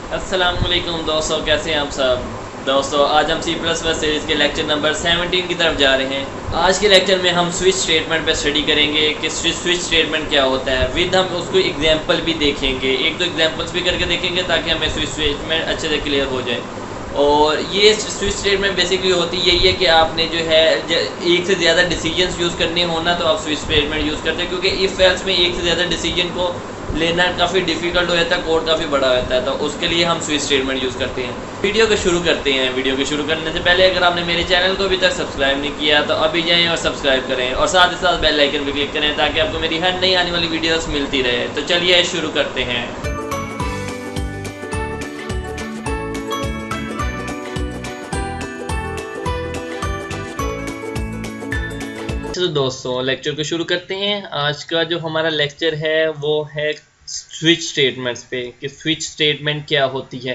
अस्सलामुअलैकुम दोस्तों, कैसे हैं आप सब। दोस्तों आज हम C++ सीरीज़ के लेक्चर नंबर 17 की तरफ जा रहे हैं। आज के लेक्चर में हम स्विच स्टेटमेंट पे स्टडी करेंगे कि स्विच स्टेटमेंट क्या होता है। विद हम उसको एग्जांपल भी देखेंगे, एक दो एग्जांपल्स भी करके देखेंगे ताकि हमें स्विच स्टेटमेंट अच्छे से क्लियर हो जाए। और ये स्विच स्टेटमेंट बेसिकली होती यही है कि आपने जो है एक से ज़्यादा डिसीजंस यूज़ करने होना तो आप स्विच स्टेटमेंट यूज़ करते हैं, क्योंकि इफ़ एल्स में एक से ज़्यादा डिसीजन को लेना काफ़ी डिफिकल्ट हो जाता है, कोड काफ़ी बड़ा होता है, तो उसके लिए हम स्विच स्टेटमेंट यूज़ करते हैं। वीडियो को शुरू करते हैं। वीडियो को शुरू करने से पहले अगर आपने मेरे चैनल को अभी तक सब्सक्राइब नहीं किया तो अभी जाएं और सब्सक्राइब करें, और साथ ही साथ बेल आइकन भी क्लिक करें ताकि आपको मेरी हर नई आने वाली वीडियोस मिलती रहे। तो चलिए शुरू करते हैं। तो दोस्तों लेक्चर को शुरू करते हैं। आज का जो हमारा लेक्चर है वो है स्विच स्टेटमेंट्स पे, कि स्विच स्टेटमेंट क्या होती है,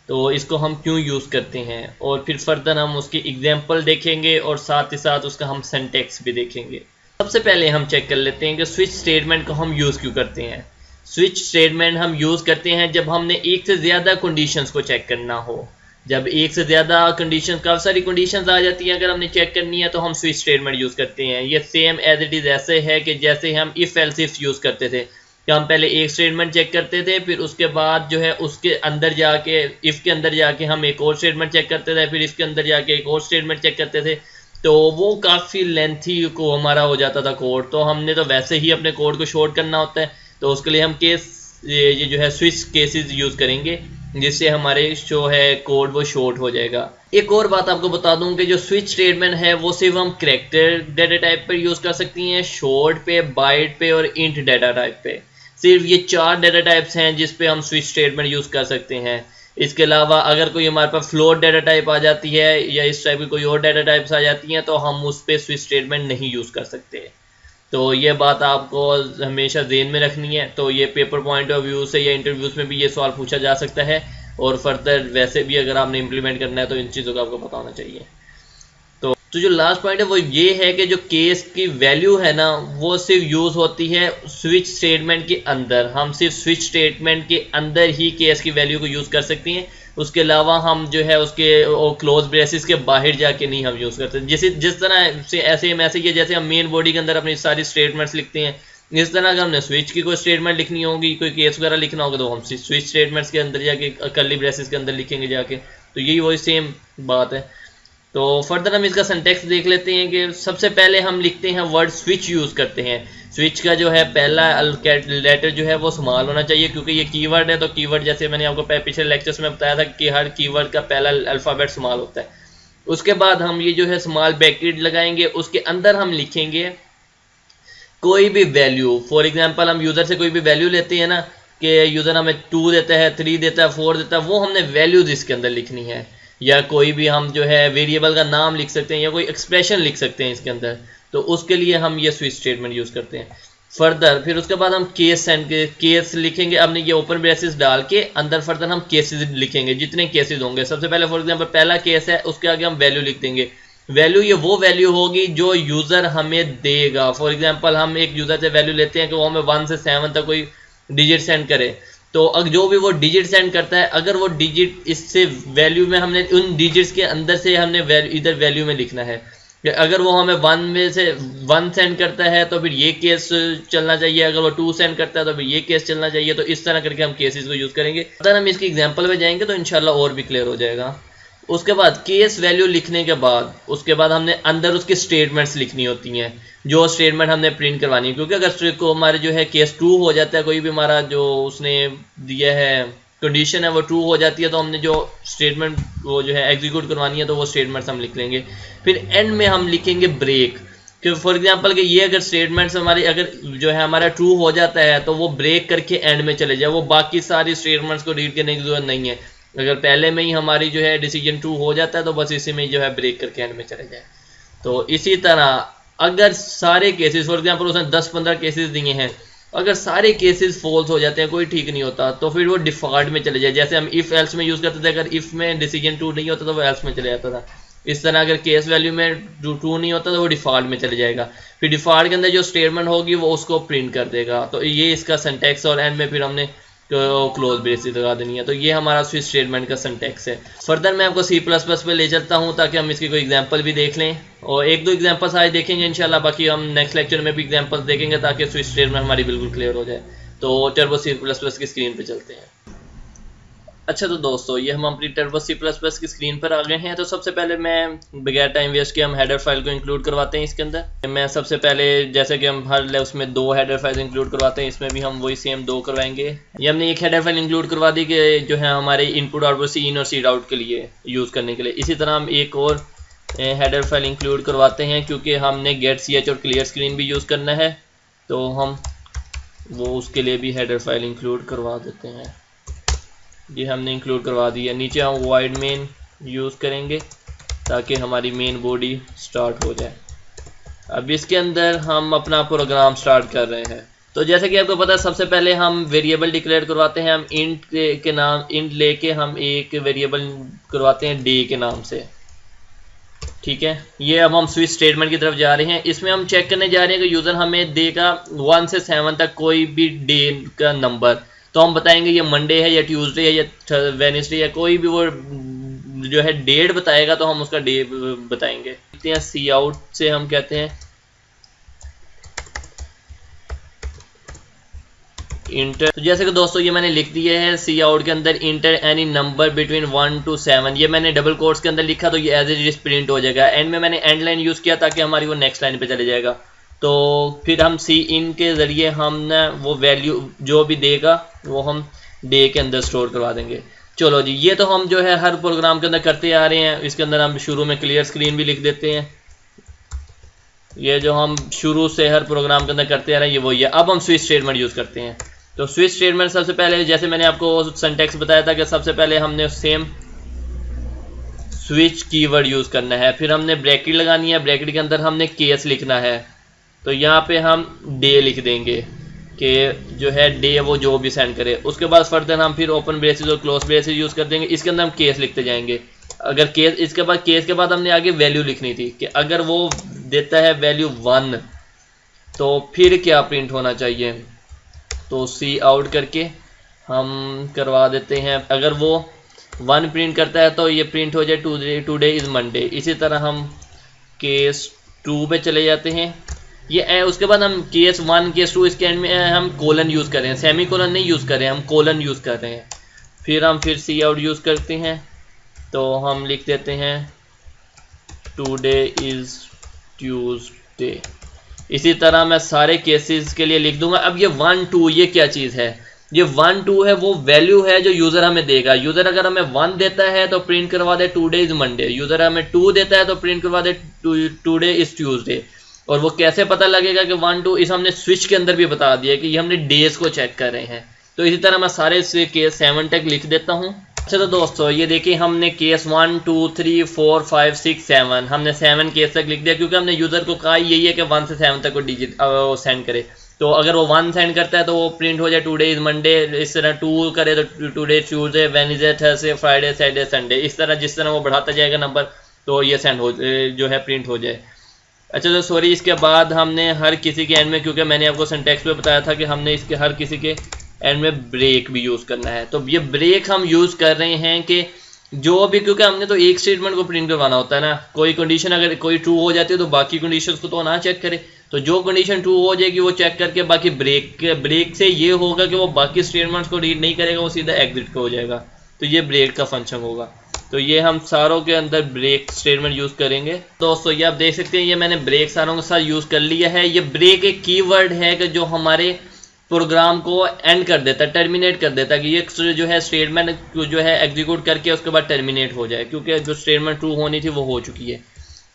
तो इसको हम क्यों यूज़ करते हैं, और फिर फर्दर हम उसकी एग्जांपल देखेंगे और साथ ही साथ उसका हम सिंटैक्स भी देखेंगे। सबसे पहले हम चेक कर लेते हैं कि स्विच स्टेटमेंट को हम यूज़ क्यों करते हैं। स्विच स्टेटमेंट हम यूज़ करते हैं जब हमने एक से ज़्यादा कंडीशंस को चेक करना हो। जब एक से ज़्यादा कंडीशन, काफ़ी सारी कंडीशंस आ जाती हैं, अगर हमने चेक करनी है तो हम स्विच स्टेटमेंट यूज़ करते हैं। ये सेम एज इट इज़ ऐसे है कि जैसे हम इफ़ एल्स इफ यूज़ करते थे, कि हम पहले एक स्टेटमेंट चेक करते थे, फिर उसके बाद जो है उसके अंदर जाके इफ़ के अंदर जाके हम एक और स्टेटमेंट चेक करते थे, फिर इसके अंदर जाके एक और स्टेटमेंट चेक करते थे, तो वो काफ़ी लेंथी को हमारा हो जाता था कोड। तो हमने तो वैसे ही अपने कोड को शॉर्ट करना होता है, तो उसके लिए हम ये जो है स्विच केसेस यूज़ करेंगे, जिससे हमारे जो है कोड वो शॉर्ट हो जाएगा। एक और बात आपको बता दूं कि जो स्विच स्टेटमेंट है वो सिर्फ हम कैरेक्टर डाटा टाइप पर यूज़ कर सकती हैं, शॉर्ट पे, बाइट पे और इंट डाटा टाइप पे। सिर्फ ये 4 डाटा टाइप्स हैं जिस पे हम स्विच स्टेटमेंट यूज़ कर सकते हैं। इसके अलावा अगर कोई हमारे पास फ्लोट डाटा टाइप आ जाती है या इस टाइप की कोई और डाटा टाइप्स आ जाती हैं तो हम उस पर स्विच स्टेटमेंट नहीं यूज़ कर सकते। तो ये बात आपको हमेशा ध्यान में रखनी है। तो ये पेपर पॉइंट ऑफ व्यू से या इंटरव्यूज़ में भी ये सवाल पूछा जा सकता है, और फर्दर वैसे भी अगर आपने इम्प्लीमेंट करना है तो इन चीज़ों का आपको पता होना चाहिए। तो जो लास्ट पॉइंट है वो ये है कि जो केस की वैल्यू है ना, वो सिर्फ यूज़ होती है स्विच स्टेटमेंट के अंदर। हम सिर्फ स्विच स्टेटमेंट के अंदर ही केस की वैल्यू को यूज़ कर सकती हैं, उसके अलावा हम जो है उसके क्लोज ब्रेसेस के बाहर जाके नहीं हम यूज़ करते। जिस तरह से ऐसे मैसेज है, जैसे हम मेन बॉडी के अंदर अपनी सारी स्टेटमेंट्स लिखते हैं, इस तरह अगर हमने स्विच की कोई स्टेटमेंट लिखनी होगी, कोई केस वगैरह लिखना होगा, तो हम स्विच स्टेटमेंट्स के अंदर जाके कर्ली ब्रेसेस के अंदर लिखेंगे जाके। तो यही वही सेम बात है। तो फर्दर हम इसका सिंटैक्स देख लेते हैं कि सबसे पहले हम लिखते हैं वर्ड स्विच यूज़ करते हैं। स्विच का जो है पहला लेटर जो है वो स्मॉल होना चाहिए, क्योंकि ये कीवर्ड है। तो कीवर्ड जैसे मैंने आपको पिछले लेक्चर्स में बताया था कि हर कीवर्ड का पहला अल्फ़ाबेट स्मॉल होता है। उसके बाद हम ये जो है स्मॉल ब्रैकेट लगाएंगे, उसके अंदर हम लिखेंगे कोई भी वैल्यू। फॉर एग्जांपल हम यूज़र से कोई भी वैल्यू लेते हैं ना, कि यूज़र हमें 2 देता है, 3 देता है, 4 देता है, वो हमने वैल्यूज इसके अंदर लिखनी है। या कोई भी हम जो है वेरिएबल का नाम लिख सकते हैं या कोई एक्सप्रेशन लिख सकते हैं इसके अंदर, तो उसके लिए हम ये स्विच स्टेटमेंट यूज़ करते हैं। फर्दर फिर उसके बाद हम केस लिखेंगे। अपने ये ओपन ब्रेसेस डाल के अंदर फर्दर हम केसेस लिखेंगे, जितने केसेस होंगे। सबसे पहले फॉर एग्जांपल पहला केस है, उसके आगे हम वैल्यू लिख देंगे। वैल्यू ये वो वैल्यू होगी जो यूज़र हमें देगा। फॉर एग्जांपल हम एक यूज़र से वैल्यू लेते हैं कि वो हमें 1 से 7 तक कोई डिजिट सेंड करे, तो अगर जो भी वो डिजिट सेंड करता है, अगर वो डिजिट इससे वैल्यू में हमने उन डिजिट्स के अंदर से हमने इधर वैल्यू में लिखना है। अगर वो हमें 1 में से 1 सेंड करता है तो फिर ये केस चलना चाहिए, अगर वो 2 सेंड करता है तो फिर ये केस चलना चाहिए। तो इस तरह करके हम केसेस को यूज़ करेंगे। अगर हम इसकी एग्जांपल में जाएंगे तो इंशाल्लाह और भी क्लियर हो जाएगा। उसके बाद केस वैल्यू लिखने के बाद उसके बाद हमने अंदर उसकी स्टेटमेंट्स लिखनी होती हैं, जो स्टेटमेंट हमने प्रिंट करवानी है। क्योंकि अगर को हमारे जो है केस 2 हो जाता है, कोई भी हमारा जो उसने दिया है कंडीशन है वो 2 हो जाती है, तो हमने जो स्टेटमेंट वो जो है एग्जीक्यूट करवानी है तो वो स्टेटमेंट्स हम लिख लेंगे। फिर एंड में हम लिखेंगे ब्रेक, कि फॉर एग्जांपल कि ये अगर स्टेटमेंट्स हमारी अगर जो है हमारा ट्रू हो जाता है तो वो ब्रेक करके एंड में चले जाए, वो बाकी सारी स्टेटमेंट्स को रीड करने की जरूरत नहीं है। अगर पहले में ही हमारी जो है डिसीजन ट्रू हो जाता है तो बस इसी में जो है ब्रेक करके एंड में चले जाए। तो इसी तरह अगर सारे केसेस, फॉर एग्जांपल उसने 10-15 केसेस दिए हैं, अगर सारे केसेस फॉल्स हो जाते हैं, कोई ठीक नहीं होता, तो फिर वो डिफॉल्ट में चले जाए। जैसे हम इफ एल्स में यूज़ करते थे, अगर इफ में डिसीजन ट्रू नहीं होता तो वो एल्स में चले जाता था। इस तरह अगर केस वैल्यू में ट्रू नहीं होता तो वो डिफॉल्ट में चले जाएगा। फिर डिफॉल्ट के अंदर जो स्टेटमेंट होगी वो उसको प्रिंट कर देगा। तो ये इसका सिंटैक्स, और एंड में फिर हमने क्लोज ब्रेसेस लगा देनी है। तो ये हमारा स्विच स्टेटमेंट का सिंटैक्स है। फर्दर मैं आपको C++ पे ले चलता हूँ ताकि हम इसकी कोई एग्जांपल भी देख लें, और एक दो एग्जांपल्स आज देखेंगे इंशाल्लाह, बाकी हम नेक्स्ट लेक्चर में भी एग्जांपल्स देखेंगे ताकि स्विच स्टेटमेंट हमारी बिल्कुल क्लियर हो जाए। तो टर्बो C++ की स्क्रीन पे चलते हैं। अच्छा तो दोस्तों, ये हम अपनी टर्बो C++ की स्क्रीन पर आ गए हैं। तो सबसे पहले मैं बगैर टाइम वेस्ट किए हम हेडर फाइल को इंक्लूड करवाते हैं इसके अंदर। मैं सबसे पहले जैसे कि हम हर उसमें 2 हेडर फाइल इंक्लूड करवाते हैं, इसमें भी हम वही सेम 2 करवाएंगे। ये हमने एक हेडर फाइल इंक्लूड करवा दी कि जो है हमारे इनपुट आउटपुट सी इन और सी आउट के लिए यूज़ करने के लिए। इसी तरह हम एक और हेडर फाइल इंक्लूड करवाते हैं क्योंकि हमने गेट ch और क्लियर स्क्रीन भी यूज़ करना है, तो हम वो उसके लिए भी हेडर फाइल इंक्लूड करवा देते हैं। ये हमने इंक्लूड करवा दिया। नीचे हम वाइड मेन यूज़ करेंगे ताकि हमारी मेन बॉडी स्टार्ट हो जाए। अब इसके अंदर हम अपना प्रोग्राम स्टार्ट कर रहे हैं। तो जैसे कि आपको पता है, सबसे पहले हम वेरिएबल डिक्लेयर करवाते हैं। हम इंट के नाम इंट लेके हम एक वेरिएबल करवाते हैं डे के नाम से, ठीक है। ये अब हम स्विच स्टेटमेंट की तरफ जा रहे हैं। इसमें हम चेक करने जा रहे हैं कि यूज़र हमें देगा 1 से 7 तक कोई भी डे का नंबर, तो हम बताएंगे ये मंडे है या ट्यूसडे है या वेडनेसडे या कोई भी वो जो है डेट बताएगा तो हम उसका डे बताएंगे। सी आउट से हम कहते हैं इंटर। तो जैसे कि दोस्तों ये मैंने लिख दिया है सी आउट के अंदर inter any number between 1 to 7। ये मैंने डबल कोट्स के अंदर लिखा तो ये एज इट इज प्रिंट हो जाएगा। एंड में मैंने एंड लाइन यूज़ किया ताकि हमारी वो नेक्स्ट लाइन पे चले जाएगा। तो फिर हम सी इन के ज़रिए हम ना वो वैल्यू जो भी देगा वो हम डे के अंदर स्टोर करवा देंगे। चलो जी, ये तो हम जो है हर प्रोग्राम के अंदर करते आ रहे हैं। इसके अंदर हम शुरू में क्लियर स्क्रीन भी लिख देते हैं। ये जो हम शुरू से हर प्रोग्राम के अंदर करते आ रहे हैं ये वही है। अब हम स्विच स्टेटमेंट यूज़ करते हैं। तो स्विच स्टेटमेंट सबसे पहले जैसे मैंने आपको सिंटैक्स बताया था कि सबसे पहले हमने सेम स्विच कीवर्ड यूज़ करना है, फिर हमने ब्रैकेट लगानी है, ब्रैकेट के अंदर हमने केस लिखना है। तो यहाँ पे हम डे लिख देंगे कि जो है डे वो जो भी सेंड करे। उसके बाद फर्दर हम फिर ओपन ब्रेसेस और क्लोज ब्रेसेस यूज़ कर देंगे। इसके अंदर हम केस लिखते जाएंगे। अगर केस इसके बाद हमने आगे वैल्यू लिखनी थी कि अगर वो देता है वैल्यू 1 तो फिर क्या प्रिंट होना चाहिए। तो सी आउट करके हम करवा देते हैं। अगर वो 1 प्रिंट करता है तो ये प्रिंट हो जाए टुडे इज़ मंडे। इसी तरह हम केस 2 पे चले जाते हैं। ये उसके बाद हम केस 1 केस 2 इसके एंड में हम कोलन यूज़ कर रहे हैं, सेमी कोलन नहीं यूज़ कर रहे हैं, हम कोलन यूज़ कर रहे हैं। फिर हम फिर सी आउट यूज़ करते हैं। तो हम लिख देते हैं टुडे इज़ ट्यूसडे। इसी तरह मैं सारे केसेस के लिए लिख दूंगा। अब ये 1 2 ये क्या चीज़ है, ये 1 2 है वो वैल्यू है जो यूज़र हमें देगा। यूज़र अगर हमें 1 देता है तो प्रिंट करवा दे टुडे इज़ मंडे। यूज़र हमें 2 देता है तो प्रिंट करवा दे टुडे इज़ ट्यूसडे। और वो कैसे पता लगेगा कि 1 2 इस हमने स्विच के अंदर भी बता दिया कि ये हमने डेज को चेक कर रहे हैं। तो इसी तरह मैं सारे केस 7 तक लिख देता हूँ। अच्छा तो दोस्तों ये देखिए हमने केस 1 2 3 4 5 6 7 हमने 7 केस तक लिख दिया क्योंकि हमने यूज़र को कहा यही है कि 1 से 7 तक को डिजिट सेंड करे। तो अगर वो 1 सेंड करता है तो वो प्रिंट हो जाए टुडे इज़ मंडे। इस तरह 2 करे तो today Tuesday Wednesday Thursday Friday Saturday Sunday. इस तरह जिस तरह वो बढ़ाता जाएगा नंबर तो ये सेंड हो जो है प्रिंट हो जाए। अच्छा तो सॉरी, इसके बाद हमने हर किसी के एंड में, क्योंकि मैंने आपको सिंटैक्स पे बताया था कि हमने इसके हर किसी के एंड में ब्रेक भी यूज़ करना है। तो ये ब्रेक हम यूज़ कर रहे हैं कि जो भी, क्योंकि हमने तो एक स्टेटमेंट को प्रिंट करवाना होता है ना। कोई कंडीशन अगर कोई ट्रू हो जाती है तो बाकी कंडीशन को तो ना चेक करे। तो जो कंडीशन ट्रू हो जाएगी वो चेक करके बाकी ब्रेक से ये होगा कि वो बाकी स्टेटमेंट्स को रीड नहीं करेगा, वो सीधा एग्जिट हो जाएगा। तो ये ब्रेक का फंक्शन होगा। तो ये हम सारों के अंदर ब्रेक स्टेटमेंट यूज़ करेंगे। दोस्तों ये आप देख सकते हैं ये मैंने ब्रेक सारों के साथ यूज़ कर लिया है। ये ब्रेक एक कीवर्ड है कि जो हमारे प्रोग्राम को एंड कर देता है, टर्मिनेट कर देता है कि ये जो है स्टेटमेंट जो है एग्जीक्यूट करके उसके बाद टर्मिनेट हो जाए, क्योंकि जो स्टेटमेंट ट्रू होनी थी वो हो चुकी है।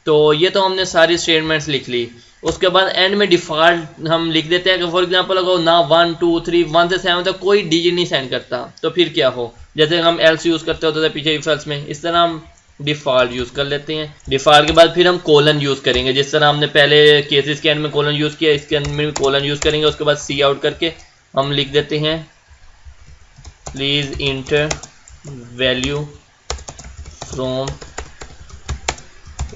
तो ये तो हमने सारी स्टेटमेंट्स लिख ली। उसके बाद एंड में डिफ़ॉल्ट हम लिख देते हैं कि फॉर एग्जांपल अगर ना 1 2 3 1 से 7 तक कोई डिजिट नहीं सेंड करता तो फिर क्या हो, जैसे हम एल्स यूज़ करते होते थे पीछे इफ एल्स में, इस तरह हम डिफ़ॉल्ट यूज़ कर लेते हैं। डिफ़ॉल्ट के बाद फिर हम कोलन यूज़ करेंगे, जिस तरह हमने पहले केसेस के एंड में कोलन यूज़ किया, इसके एंड में भी कोलन यूज़ करेंगे। उसके बाद सी आउट करके हम लिख देते हैं please inter value from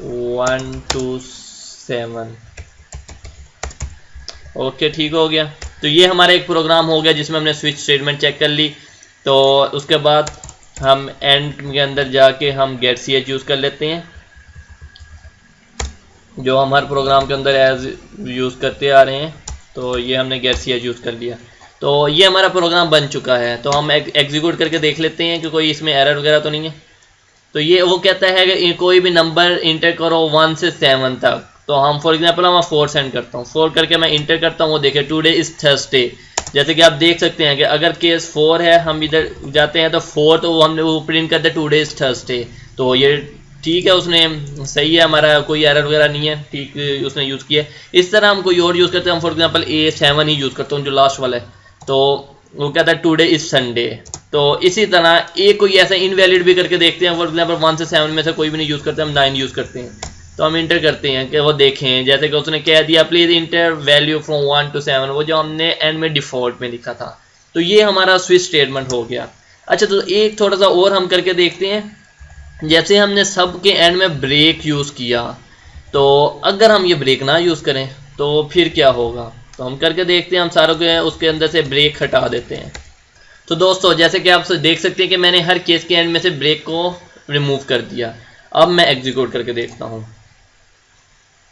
1 to 7। Okay ठीक हो गया। तो ये हमारा एक प्रोग्राम हो गया जिसमें हमने स्विच स्टेटमेंट चेक कर ली। तो उसके बाद हम एंड के अंदर जाके हम गेट सी एच यूज़ कर लेते हैं, जो हम हर प्रोग्राम के अंदर एज यूज़ करते आ रहे हैं। तो ये हमने गेट सी एच यूज़ कर लिया। तो ये हमारा प्रोग्राम बन चुका है। तो हम एग्जीक्यूट करके देख लेते हैं कि कोई इसमें एरर वगैरह तो नहीं है। तो ये वो कहता है कि कोई भी नंबर इंटर करो 1 से 7 तक। तो हम फॉर एग्जांपल मैं 4 सेंड करता हूँ, 4 करके मैं इंटर करता हूँ। वो देखिए टुडे इज़ थर्सडे, जैसे कि आप देख सकते हैं कि अगर केस 4 है, हम इधर जाते हैं तो 4, तो हमने वो प्रिंट करते हैं टुडे इज़ थर्सडे। तो ये ठीक है, उसने सही है, हमारा कोई एरर वगैरह नहीं है, ठीक उसने यूज़ किया है। इस तरह हम कोई और यूज़ करते हैं, हम for example A7 he use करता हूँ जो लास्ट वाला है। तो वो कहता है टुडे इज़ संडे। तो इसी तरह एक कोई ऐसा इनवैलिड भी करके देखते हैं, फॉर एग्जांपल 1 से 7 में से कोई भी नहीं यूज़ करते, हम 9 यूज़ करते हैं। तो हम इंटर करते हैं कि वो देखें, जैसे कि उसने कह दिया please inter value from 1 to 7, वो जो हमने एंड में डिफ़ॉल्ट में लिखा था। तो ये हमारा स्विच स्टेटमेंट हो गया। अच्छा, तो एक थोड़ा सा और हम करके देखते हैं। जैसे हमने सब के एंड में ब्रेक यूज़ किया, तो अगर हम ये ब्रेक ना यूज़ करें तो फिर क्या होगा, तो हम करके देखते हैं। हम सारों के उसके अंदर से ब्रेक हटा देते हैं। तो दोस्तों जैसे कि आप देख सकते हैं कि मैंने हर केस के एंड में से ब्रेक को रिमूव कर दिया। अब मैं एग्जीक्यूट करके देखता हूँ।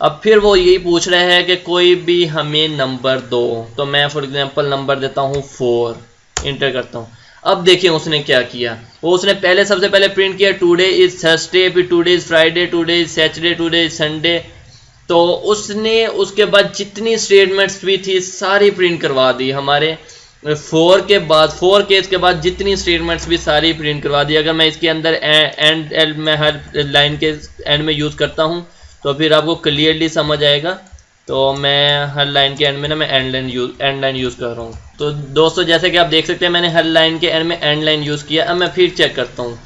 अब फिर वो यही पूछ रहा है कि कोई भी हमें नंबर दो। तो मैं फॉर एग्जांपल नंबर देता हूँ 4, इंटर करता हूँ। अब देखिए उसने क्या किया, वो उसने पहले सबसे पहले प्रिंट किया टुडे इज़ थर्सडे, फिर today is Friday, today is Saturday, today is Sunday. तो उसने उसके बाद जितनी स्टेटमेंट्स भी थी सारी प्रिंट करवा दी। हमारे 4 के बाद, 4 केस के बाद जितनी स्टेटमेंट्स भी सारी प्रिंट करवा दी। अगर मैं इसके अंदर एंड में हर लाइन के एंड में यूज़ करता हूँ तो फिर आपको क्लियरली समझ आएगा। तो मैं हर लाइन के एंड में ना मैं एंड लाइन यूज़ कर रहा हूँ। तो दोस्तों जैसे कि आप देख सकते हैं मैंने हर लाइन के एंड में एंड लाइन यूज़ किया। अब मैं फिर चेक करता हूँ।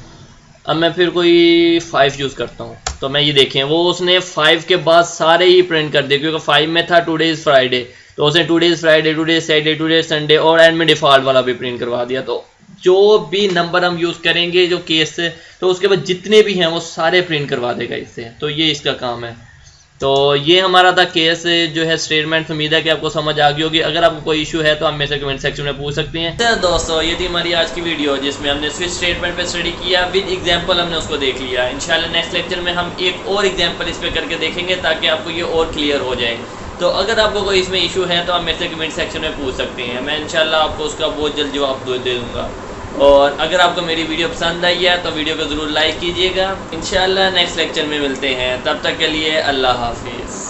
अब मैं फिर कोई 5 यूज़ करता हूँ। तो मैं ये देखें, वो उसने 5 के बाद सारे ही प्रिंट कर दिए, क्योंकि 5 में था टुडे इज़ फ्राइडे, तो उसने today is Friday, today is Saturday, today is Sunday और एंड में डिफ़ॉल्ट वाला भी प्रिंट करवा दिया। तो जो भी नंबर हम यूज़ करेंगे जो केस से, तो उसके बाद जितने भी हैं वो सारे प्रिंट करवा देगा इससे। तो ये इसका काम है। तो ये हमारा था केस जो है स्टेटमेंट। उम्मीद है कि आपको समझ आ गई होगी। अगर आपको कोई इशू है तो आप मेरे से कमेंट सेक्शन में पूछ सकते हैं। तो दोस्तों ये थी हमारी आज की वीडियो जिसमें हमने स्विच स्टेटमेंट पे स्टडी किया, विद एग्जांपल हमने उसको देख लिया। इंशाल्लाह नेक्स्ट लेक्चर में हम एक और एग्जांपल इस पे करके देखेंगे ताकि आपको ये और क्लियर हो जाए। तो अगर आपको कोई इसमें इशू है तो आप मेरे से कमेंट सेक्शन में पूछ सकते हैं, मैं इंशाल्लाह आपको उसका बहुत जल्द जवाब दे दूँगा। और अगर आपको मेरी वीडियो पसंद आई है तो वीडियो को ज़रूर लाइक कीजिएगा। इंशाल्लाह नेक्स्ट लेक्चर में मिलते हैं, तब तक के लिए अल्लाह हाफिज़।